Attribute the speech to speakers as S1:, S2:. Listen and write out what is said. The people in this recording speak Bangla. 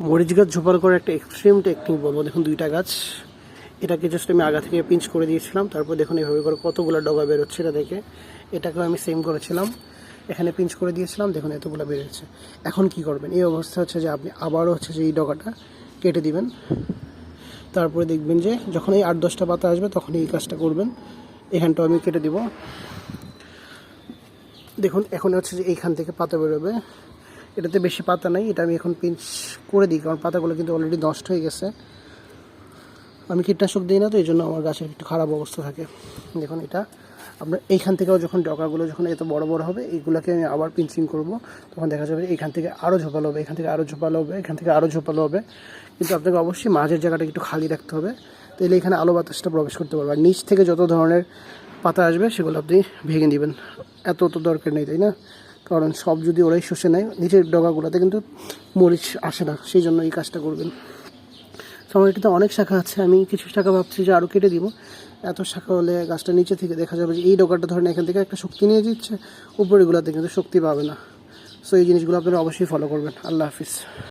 S1: মরিচ গাছ ঝোপার করে একটা এক্সট্রিম টেকনিক বলবো। দেখুন দুইটা গাছ, এটাকে জাস্ট আমি আগা থেকে পিঞ্চ করে দিয়েছিলাম, তারপর দেখুন এইভাবে করে কতগুলো ডগা বেরোচ্ছে এটা দেখে। এটাকেও আমি সেম করেছিলাম, এখানে পিঞ্চ করে দিয়েছিলাম, দেখুন এতগুলো বেরোচ্ছে। এখন কি করবেন, এই অবস্থা হচ্ছে যে আপনি আবারও হচ্ছে যে এই ডগাটা কেটে দিবেন। তারপরে দেখবেন যে যখন এই 8-10টা পাতা আসবে তখন এই কাজটা করবেন। এখানটাও আমি কেটে দিব। দেখুন এখন হচ্ছে যে এইখান থেকে পাতা বেরোবে, এটাতে বেশি পাতা নাই, এটা আমি এখন পিঞ্চ করে দিই কারণ পাতাগুলো কিন্তু অলরেডি নষ্ট হয়ে গেছে। আমি কীটনাশক দিই না তো এই জন্য আমার গাছের একটু খারাপ অবস্থা থাকে। দেখুন এটা আপনার এইখান থেকেও যখন ডগাগুলো যখন এত বড় বড় হবে এইগুলোকে আমি আবার পিঞ্চিং করব, তখন দেখা যাবে এইখান থেকে আরও ঝোপালো হবে, এখান থেকে আরও ঝোপালো হবে, এখান থেকে আরও ঝোপালো হবে। কিন্তু আপনাকে অবশ্যই মাঝের জায়গাটা একটু খালি রাখতে হবে, তাহলে এখানে আলো বাতাসটা প্রবেশ করতে পারবে। আর নিচ থেকে যত ধরনের পাতা আসবে সেগুলো আপনি ভেঙে দিবেন, এত তো দরকার নেই, তাই না? কারণ সব যদি ওরাই শুষে নেয় নিচের ডগাগুলোতে কিন্তু মরিচ আসে না, সেই জন্য এই কাজটা করবেন। আমার এটাতে অনেক শাখা আছে, আমি কিছু শাখা ভাবছি যে আরও কেটে দিব। এত শাখা হলে গাছটা নিচে থেকে দেখা যাবে যে এই ডগাটা ধরেন এখান থেকে একটা শক্তি নিয়ে দিচ্ছে, উপরেগুলোতে কিন্তু শক্তি পাবে না। সো এই জিনিসগুলো আপনারা অবশ্যই ফলো করবেন। আল্লাহ হাফিজ।